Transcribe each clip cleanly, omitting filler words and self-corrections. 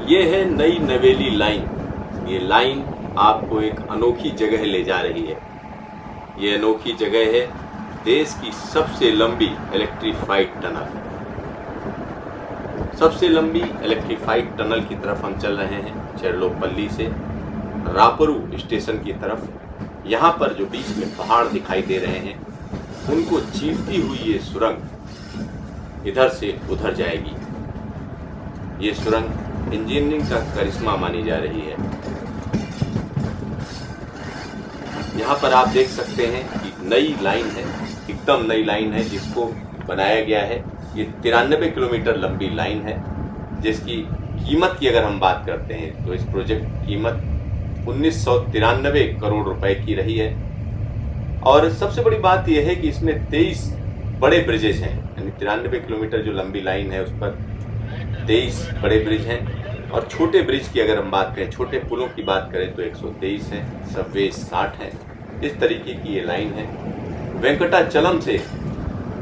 ये है नई नवेली लाइन। ये लाइन आपको एक अनोखी जगह ले जा रही है। ये अनोखी जगह है देश की सबसे लंबी इलेक्ट्रीफाइड टनल। सबसे लंबी इलेक्ट्रीफाइड टनल की तरफ हम चल रहे हैं, चेरलोपल्ली से रापरू स्टेशन की तरफ। यहाँ पर जो बीच में पहाड़ दिखाई दे रहे हैं, उनको चीरती हुई ये सुरंग इधर से उधर जाएगी। ये सुरंग इंजीनियरिंग का करिश्मा मानी जा रही है। यहाँ पर आप देख सकते हैं कि नई लाइन है, एकदम नई लाइन है जिसको बनाया गया है। ये 93 किलोमीटर लंबी लाइन है, जिसकी कीमत की अगर हम बात करते हैं तो इस प्रोजेक्ट की कीमत 1993 करोड़ रुपए की रही है। और सबसे बड़ी बात यह है कि इसमें 23 बड़े ब्रिजेज हैं, यानी 93 किलोमीटर जो लंबी लाइन है उस पर 23 बड़े ब्रिज हैं। और छोटे ब्रिज की अगर हम बात करें, छोटे पुलों की बात करें तो 123 हैं, सबवे 60 हैं। इस तरीके की ये लाइन है। वेंकटाचलम से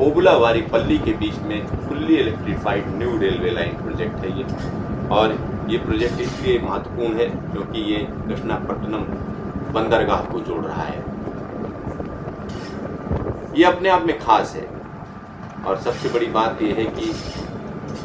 ओबुलावारीपल्ली के बीच में fully electrified new railway line project है ये। और ये प्रोजेक्ट इसलिए महत्वपूर्ण है क्योंकि ये कृष्णापट्टनम बंदरगाह को जोड़ रहा है। ये अपने आप में खास है। और सबसे बड़ी बात यह है कि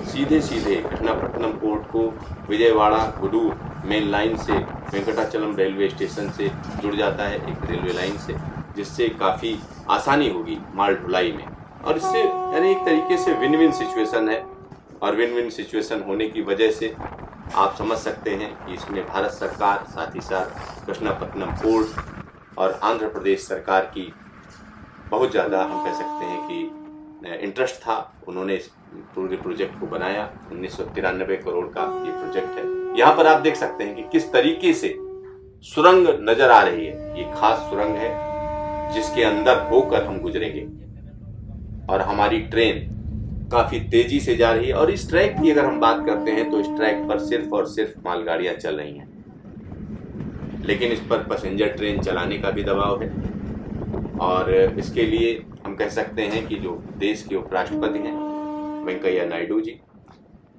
सीधे सीधे कृष्णापट्टनम पोर्ट को विजयवाड़ा गुडूर मेन लाइन से वेंकटाचलम रेलवे स्टेशन से जुड़ जाता है एक रेलवे लाइन से, जिससे काफ़ी आसानी होगी माल ढुलाई में। और इससे यानी एक तरीके से विन विन सिचुएशन है। और विन विन सिचुएशन होने की वजह से आप समझ सकते हैं कि इसमें भारत सरकार, साथ ही साथ कृष्णापट्टनम पोर्ट और आंध्र प्रदेश सरकार की बहुत ज़्यादा हम कह सकते हैं कि इंटरेस्ट था। उन्होंने इस पूरे प्रोजेक्ट को बनाया। 1993 करोड़ का ये प्रोजेक्ट है। यहाँ पर आप देख सकते हैं कि किस तरीके से सुरंग नजर आ रही है। ये खास सुरंग है जिसके अंदर होकर हम गुजरेंगे और हमारी ट्रेन काफी तेजी से जा रही है। और इस ट्रैक की अगर हम बात करते हैं तो इस ट्रैक पर सिर्फ और सिर्फ मालगाड़ियां चल रही हैं, लेकिन इस पर पैसेंजर ट्रेन चलाने का भी दबाव है। और इसके लिए हम कह सकते हैं कि जो देश के उपराष्ट्रपति हैं वेंकैया नायडू जी,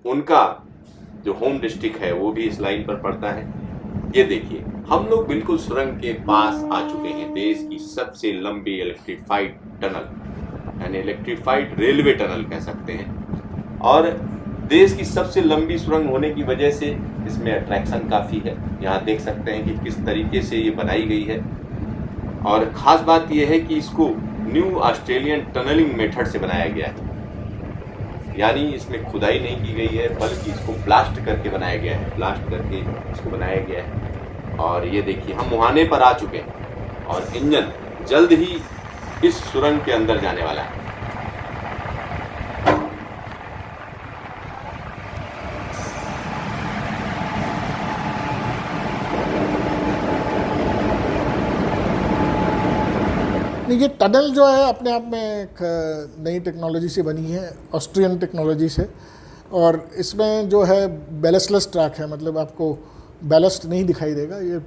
उनका जो होम डिस्ट्रिक्ट है वो भी इस लाइन पर पड़ता है। ये देखिए, हम लोग बिल्कुल सुरंग के पास आ चुके हैं। देश की सबसे लंबी इलेक्ट्रीफाइड टनल, यानी इलेक्ट्रीफाइड रेलवे टनल कह सकते हैं। और देश की सबसे लंबी सुरंग होने की वजह से इसमें अट्रैक्शन काफ़ी है। यहाँ देख सकते हैं कि किस तरीके से ये बनाई गई है। और ख़ास बात यह है कि इसको न्यू ऑस्ट्रेलियन टनलिंग मेथड से बनाया गया है, यानी इसमें खुदाई नहीं की गई है बल्कि इसको ब्लास्ट करके बनाया गया है। ब्लास्ट करके इसको बनाया गया है। और ये देखिए, हम मुहाने पर आ चुके हैं और इंजन जल्द ही इस सुरंग के अंदर जाने वाला है। ये टनल जो है अपने आप में एक नई टेक्नोलॉजी से बनी है, ऑस्ट्रियन टेक्नोलॉजी से। और इसमें जो है बैलेस्टलेस ट्रैक है, मतलब आपको बैलेस्ट नहीं दिखाई देगा। ये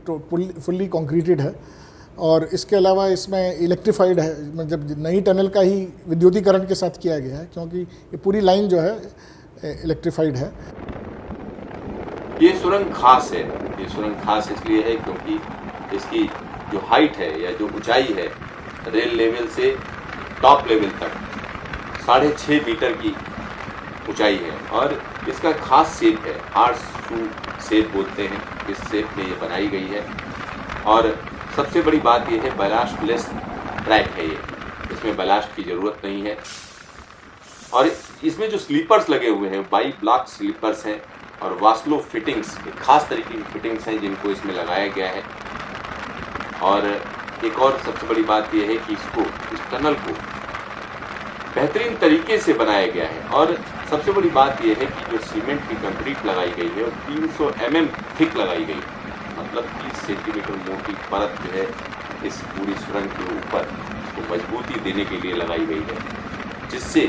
फुल्ली कंक्रीटेड है। और इसके अलावा इसमें इलेक्ट्रीफाइड है, मतलब नई टनल का ही विद्युतीकरण के साथ किया गया है, क्योंकि ये पूरी लाइन जो है इलेक्ट्रीफाइड है। ये सुरंग खास है। ये सुरंग खास इसलिए है क्योंकि इसकी जो हाइट है या जो ऊंचाई है, रेल लेवल से टॉप लेवल तक 6.5 मीटर की ऊंचाई है। और इसका खास शेप है, हार्स शेप बोलते हैं। इस शेप में ये बनाई गई है। और सबसे बड़ी बात यह है, बैलास्टलेस ट्रैक है ये, इसमें बैलास्ट की ज़रूरत नहीं है। और इसमें जो स्लीपर्स लगे हुए हैं बाई ब्लॉक स्लीपर्स हैं और वास्लो फिटिंग्स, एक खास तरीके की फिटिंग्स हैं जिनको इसमें लगाया गया है। और एक और सबसे बड़ी बात यह है कि इस टनल को बेहतरीन तरीके से बनाया गया है। और सबसे बड़ी बात यह है कि जो सीमेंट की कंक्रीट लगाई गई है वो 300 mm थिक लगाई गई है, मतलब 30 सेंटीमीटर मोटी परत जो है इस पूरी सुरंग के ऊपर उसको मजबूती देने के लिए लगाई गई है, जिससे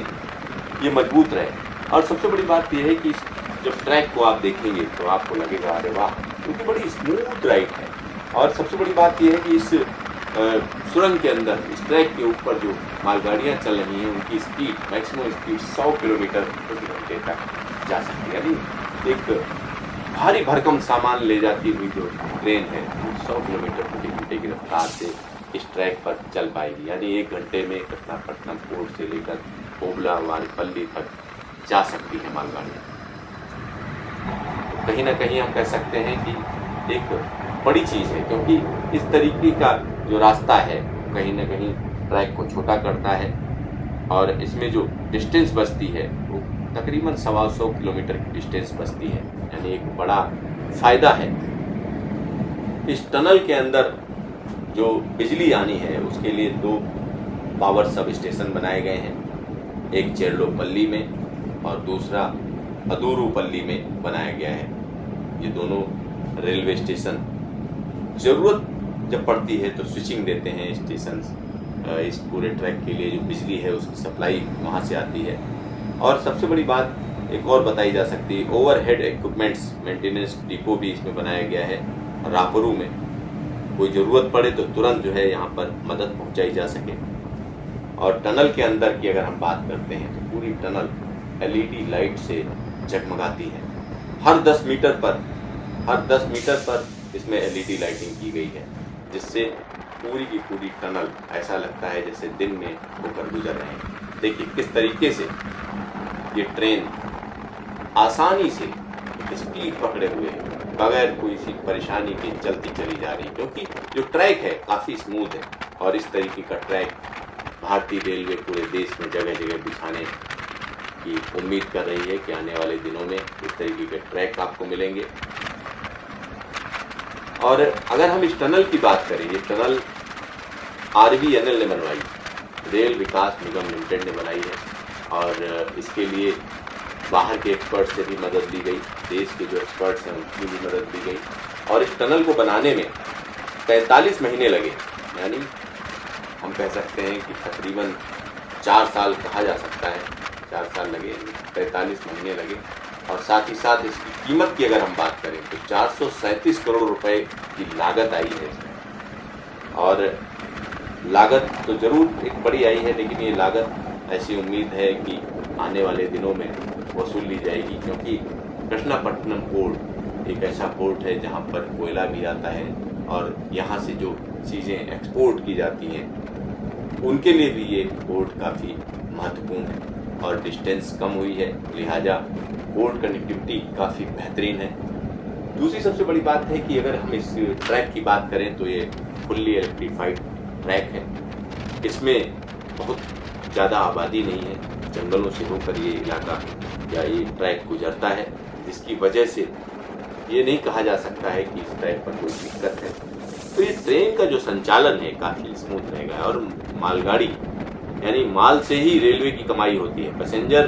ये मजबूत रहे। और सबसे बड़ी बात यह है कि जब ट्रैक को आप देखेंगे तो आपको लगेगा अरे वाह, क्योंकि बड़ी स्मूथ राइड है। और सबसे बड़ी बात यह है कि इस सुरंग के अंदर, इस ट्रैक के ऊपर जो मालगाड़ियाँ चल रही हैं उनकी स्पीड, मैक्सिमम स्पीड 100 किलोमीटर प्रति घंटे तक जा सकती है। यानी एक भारी भरकम सामान ले जाती हुई जो ट्रेन है 100 किलोमीटर प्रति घंटे की रफ्तार से इस ट्रैक पर चल पाएगी। यानी 1 घंटे में कृष्णापट्टनम पोर्ट से लेकर कोबला वारपल्ली तक जा सकती है मालगाड़ी। कहीं ना कहीं हम कह सकते हैं कि एक बड़ी चीज़ है, क्योंकि इस तरीके का जो रास्ता है कहीं ना कहीं ट्रैक को छोटा करता है और इसमें जो डिस्टेंस बचती है वो तकरीबन 125 किलोमीटर की डिस्टेंस बचती है। यानी एक बड़ा फ़ायदा है। इस टनल के अंदर जो बिजली आनी है उसके लिए 2 पावर सब स्टेशन बनाए गए हैं, एक चेरलोपल्ली में और दूसरा अदूरुपल्ली में बनाया गया है। ये दोनों रेलवे स्टेशन ज़रूरत जब पड़ती है तो स्विचिंग देते हैं स्टेशन। इस पूरे ट्रैक के लिए जो बिजली है उसकी सप्लाई वहाँ से आती है। और सबसे बड़ी बात एक और बताई जा सकती है, ओवरहेड इक्विपमेंट्स मेंटेनेंस डिपो भी इसमें बनाया गया है रापरू में। कोई ज़रूरत पड़े तो तुरंत जो है यहाँ पर मदद पहुँचाई जा सके। और टनल के अंदर की अगर हम बात करते हैं तो पूरी टनल LED लाइट से जगमगाती है। हर 10 मीटर पर इसमें LED लाइटिंग की गई है, जिससे पूरी की पूरी टनल ऐसा लगता है जैसे दिन में होकर गुजर रहे हैं। देखिए किस तरीके से ये ट्रेन आसानी से स्पीड पकड़े हुए बगैर कोई सी परेशानी के चलती चली जा रही, क्योंकि जो ट्रैक है काफ़ी स्मूथ है। और इस तरीके का ट्रैक भारतीय रेलवे पूरे देश में जगह जगह बिछाने की उम्मीद कर रही है कि आने वाले दिनों में इस तरीके के ट्रैक आपको मिलेंगे। और अगर हम इस टनल की बात करें, ये टनल RVNL ने बनवाई, रेल विकास निगम लिमिटेड ने बनाई है। और इसके लिए बाहर के एक्सपर्ट से भी मदद ली गई, देश के जो एक्सपर्ट्स हैं उनकी भी मदद ली गई। और इस टनल को बनाने में 45 महीने लगे। यानी हम कह सकते हैं कि तकरीबन 4 साल कहा जा सकता है, 4 साल लगे, 45 महीने लगे। और साथ ही साथ इसकी कीमत की अगर हम बात करें तो 437 करोड़ रुपए की लागत आई है इसमें। और लागत तो ज़रूर एक बड़ी आई है, लेकिन ये लागत ऐसी उम्मीद है कि आने वाले दिनों में वसूल ली जाएगी, क्योंकि कृष्णापट्टनम पोर्ट एक ऐसा पोर्ट है जहाँ पर कोयला भी आता है और यहाँ से जो चीज़ें एक्सपोर्ट की जाती हैं उनके लिए भी ये पोर्ट काफ़ी महत्वपूर्ण है। और डिस्टेंस कम हुई है, लिहाजा पोर्ट कनेक्टिविटी काफ़ी बेहतरीन है। दूसरी सबसे बड़ी बात है कि अगर हम इस ट्रैक की बात करें तो ये फुल्ली इलेक्ट्रीफाइड ट्रैक है। इसमें बहुत ज़्यादा आबादी नहीं है, जंगलों से होकर ये इलाका या ये ट्रैक गुजरता है, जिसकी वजह से ये नहीं कहा जा सकता है कि इस ट्रैक पर कोई दिक्कत है। तो ये ट्रेन का जो संचालन है काफ़ी स्मूथ रहेगा। और मालगाड़ी यानी माल से ही रेलवे की कमाई होती है, पैसेंजर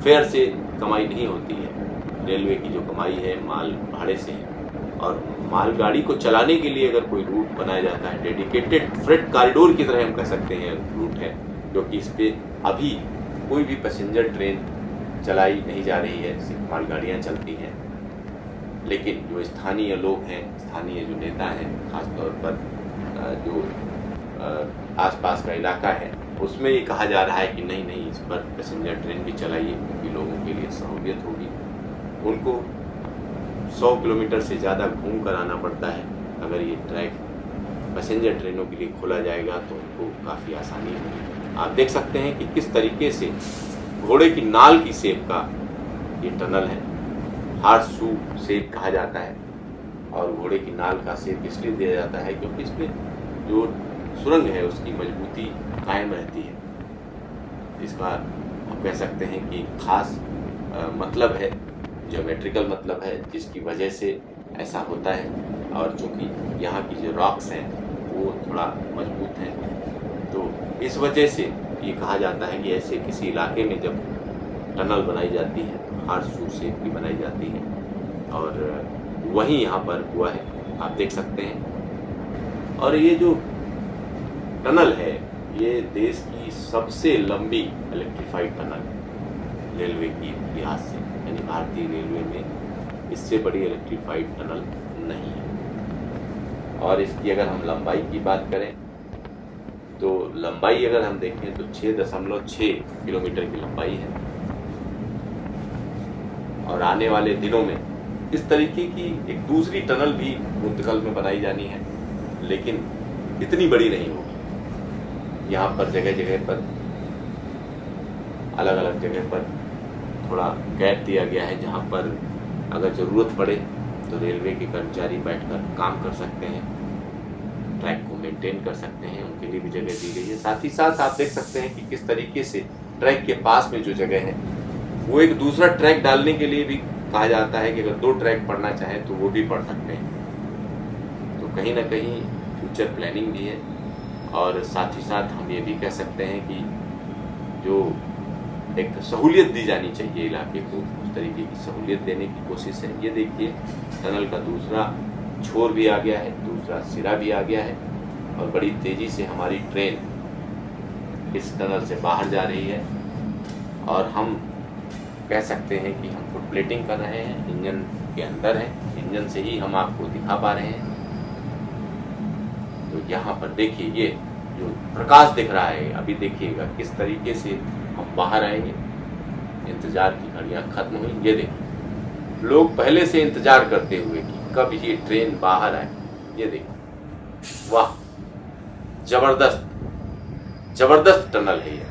फेयर से कमाई नहीं होती है। रेलवे की जो कमाई है माल भाड़े से है। और मालगाड़ी को चलाने के लिए अगर कोई रूट बनाया जाता है, डेडिकेटेड फ्रेट कॉरिडोर की तरह हम कह सकते हैं रूट है, क्योंकि इस पर अभी कोई भी पैसेंजर ट्रेन चलाई नहीं जा रही है, सिर्फ मालगाड़ियाँ चलती हैं। लेकिन जो स्थानीय लोग हैं, स्थानीय जो नेता हैं, खासतौर पर जो आसपास का इलाका है, उसमें ये कहा जा रहा है कि नहीं इस पर पैसेंजर ट्रेन भी चलाइए, क्योंकि लोगों के लिए सहूलियत होगी। उनको 100 किलोमीटर से ज़्यादा घूम कर आना पड़ता है। अगर ये ट्रैक पैसेंजर ट्रेनों के लिए खोला जाएगा तो उनको काफ़ी आसानी होगी। आप देख सकते हैं कि किस तरीके से घोड़े की नाल की शेप का ये टनल है, हार्स शू शेप कहा जाता है। और घोड़े की नाल का शेप इसलिए दिया जाता है क्योंकि इसमें जो सुरंग है उसकी मजबूती कायम रहती है। इसका हम कह सकते हैं कि खास मतलब है, ज्योमेट्रिकल मतलब है, जिसकी वजह से ऐसा होता है। और चूँकि यहाँ की जो रॉक्स हैं वो थोड़ा मजबूत हैं, तो इस वजह से ये कहा जाता है कि ऐसे किसी इलाके में जब टनल बनाई जाती है तो हार्स शू शेप की बनाई जाती है। और वहीं यहाँ पर हुआ है, आप देख सकते हैं। और ये जो टनल है ये देश की सबसे लंबी इलेक्ट्रीफाइड टनल रेलवे की इतिहास से, यानी भारतीय रेलवे में इससे बड़ी इलेक्ट्रीफाइड टनल नहीं है। और इसकी अगर हम लंबाई की बात करें तो लंबाई अगर हम देखें तो 6.6 किलोमीटर की लंबाई है। और आने वाले दिनों में इस तरीके की एक दूसरी टनल भी मुंतकल में बनाई जानी है, लेकिन इतनी बड़ी नहीं होगी। यहाँ पर जगह जगह पर अलग अलग जगह पर थोड़ा गैप दिया गया है, जहाँ पर अगर ज़रूरत पड़े तो रेलवे के कर्मचारी बैठकर काम कर सकते हैं, ट्रैक को मेंटेन कर सकते हैं, उनके लिए भी जगह दी गई है। साथ ही साथ आप देख सकते हैं कि किस तरीके से ट्रैक के पास में जो जगह है वो एक दूसरा ट्रैक डालने के लिए भी कहा जाता है कि अगर 2 ट्रैक पढ़ना चाहें तो वो भी पढ़ सकते हैं। तो कहीं ना कहीं फ्यूचर प्लानिंग भी है, और साथ ही साथ हम ये भी कह सकते हैं कि जो एक सहूलियत दी जानी चाहिए इलाके को, उस तरीके की सहूलियत देने की कोशिश है। ये देखिए टनल का दूसरा छोर भी आ गया है, दूसरा सिरा भी आ गया है, और बड़ी तेज़ी से हमारी ट्रेन इस टनल से बाहर जा रही है। और हम कह सकते हैं कि हम फुट प्लेटिंग कर रहे हैं, इंजन के अंदर है, इंजन से ही हम आपको दिखा पा रहे हैं। तो यहाँ पर देखिए ये जो प्रकाश दिख रहा है, अभी देखिएगा किस तरीके से हम बाहर आएंगे। इंतज़ार की घड़ियाँ खत्म हुई। ये देखिए लोग पहले से इंतज़ार करते हुए कि कब ये ट्रेन बाहर आए। ये देखिए, वाह, ज़बरदस्त ज़बरदस्त टनल है ये।